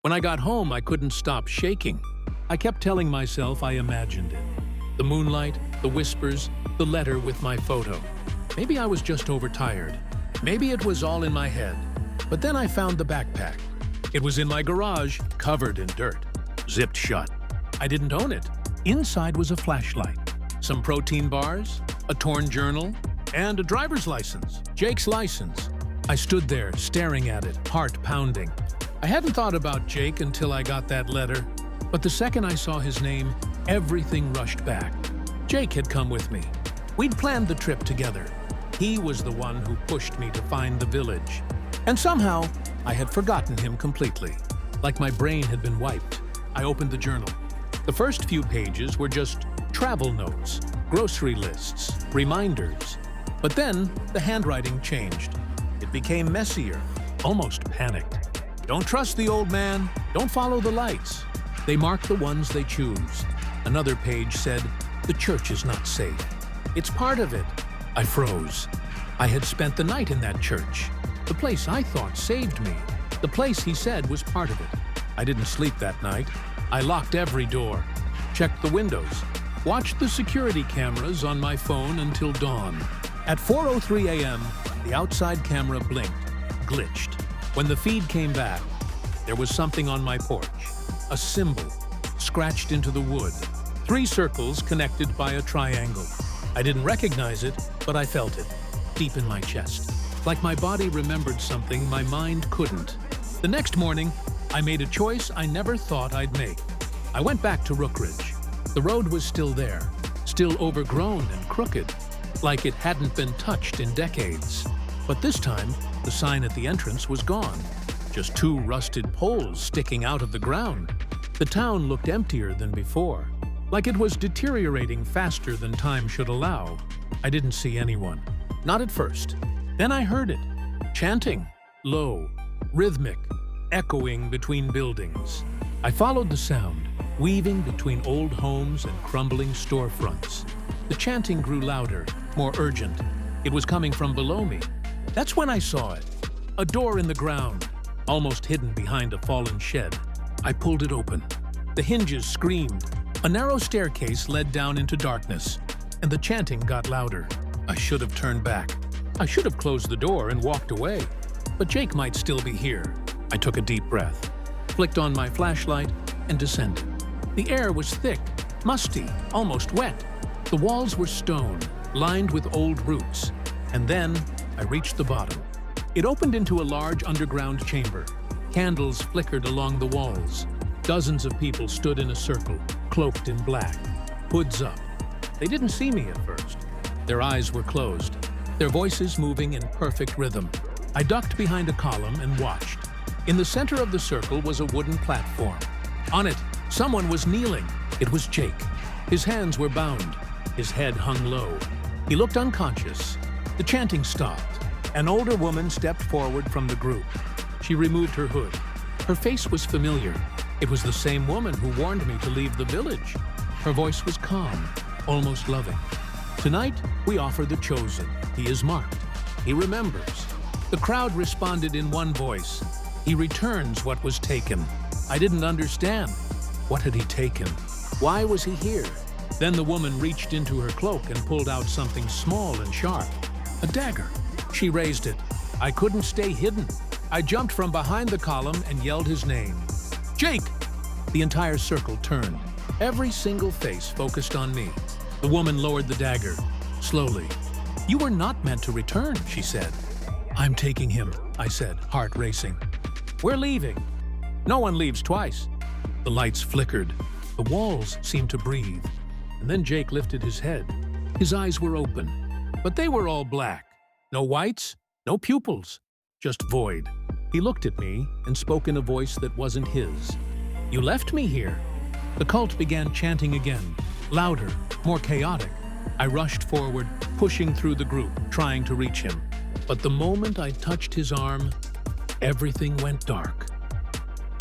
When I got home, I couldn't stop shaking. I kept telling myself I imagined it. The moonlight, the whispers, the letter with my photo. Maybe I was just overtired. Maybe it was all in my head. But then I found the backpack. It was in my garage, covered in dirt, zipped shut. I didn't own it. Inside was a flashlight, some protein bars, a torn journal, and a driver's license, Jake's license. I stood there, staring at it, heart pounding. I hadn't thought about Jake until I got that letter, but the second I saw his name, everything rushed back. Jake had come with me. We'd planned the trip together. He was the one who pushed me to find the village. And somehow, I had forgotten him completely. Like my brain had been wiped. I opened the journal. The first few pages were just travel notes, grocery lists, reminders. But then, the handwriting changed. It became messier, almost panicked. Don't trust the old man. Don't follow the lights. They mark the ones they choose. Another page said, the church is not safe. It's part of it. I froze. I had spent the night in that church. The place I thought saved me. The place he said was part of it. I didn't sleep that night. I locked every door, checked the windows, watched the security cameras on my phone until dawn. At 4:03 a.m., the outside camera blinked, glitched. When the feed came back, there was something on my porch. A symbol, scratched into the wood. 3 circles connected by a triangle. I didn't recognize it, but I felt it, deep in my chest. Like my body remembered something my mind couldn't. The next morning, I made a choice I never thought I'd make. I went back to Rookridge. The road was still there, still overgrown and crooked, like it hadn't been touched in decades. But this time, the sign at the entrance was gone. Just 2 rusted poles sticking out of the ground. The town looked emptier than before, like it was deteriorating faster than time should allow. I didn't see anyone, not at first. Then I heard it, chanting, low, rhythmic, echoing between buildings. I followed the sound, weaving between old homes and crumbling storefronts. The chanting grew louder, more urgent. It was coming from below me. That's when I saw it. A door in the ground, almost hidden behind a fallen shed. I pulled it open. The hinges screamed. A narrow staircase led down into darkness, and the chanting got louder. I should have turned back. I should have closed the door and walked away. But Jake might still be here. I took a deep breath, flicked on my flashlight, and descended. The air was thick, musty, almost wet. The walls were stone, lined with old roots. And then I reached the bottom. It opened into a large underground chamber. Candles flickered along the walls. Dozens of people stood in a circle, cloaked in black, hoods up. They didn't see me at first. Their eyes were closed, their voices moving in perfect rhythm. I ducked behind a column and watched. In the center of the circle was a wooden platform. On it, someone was kneeling. It was Jake. His hands were bound. His head hung low. He looked unconscious. The chanting stopped. An older woman stepped forward from the group. She removed her hood. Her face was familiar. It was the same woman who warned me to leave the village. Her voice was calm, almost loving. Tonight, we offer the chosen. He is marked. He remembers. The crowd responded in one voice. He returns what was taken. I didn't understand. What had he taken? Why was he here? Then the woman reached into her cloak and pulled out something small and sharp. A dagger. She raised it. I couldn't stay hidden. I jumped from behind the column and yelled his name. Jake! The entire circle turned. Every single face focused on me. The woman lowered the dagger, slowly. You were not meant to return, she said. I'm taking him, I said, heart racing. We're leaving. No one leaves twice. The lights flickered. The walls seemed to breathe. And then Jake lifted his head. His eyes were open, but they were all black. No whites, no pupils, just void. He looked at me and spoke in a voice that wasn't his. You left me here. The cult began chanting again, louder, more chaotic. I rushed forward, pushing through the group, trying to reach him. But the moment I touched his arm, everything went dark.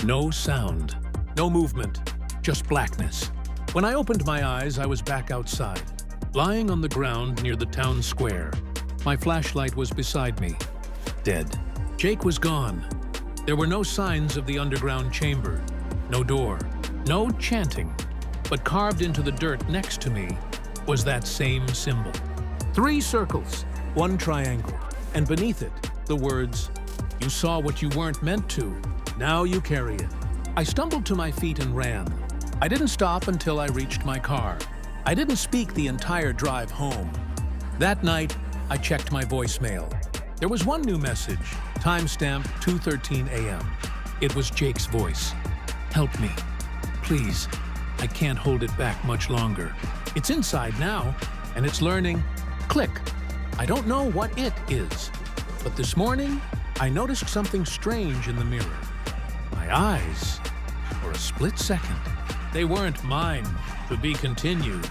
No sound, no movement, just blackness. When I opened my eyes, I was back outside, lying on the ground near the town square. My flashlight was beside me, dead. Jake was gone. There were no signs of the underground chamber, no door, no chanting, but carved into the dirt next to me was that same symbol. 3 circles, 1 triangle, and beneath it, the words, "You saw what you weren't meant to, now you carry it." I stumbled to my feet and ran. I didn't stop until I reached my car. I didn't speak the entire drive home. That night, I checked my voicemail. There was one new message, timestamp 2:13 a.m. It was Jake's voice. "Help me. Please. I can't hold it back much longer. It's inside now, and it's learning. Click. I don't know what it is, but this morning, I noticed something strange in the mirror. My eyes, for a split second, they weren't mine, to be continued.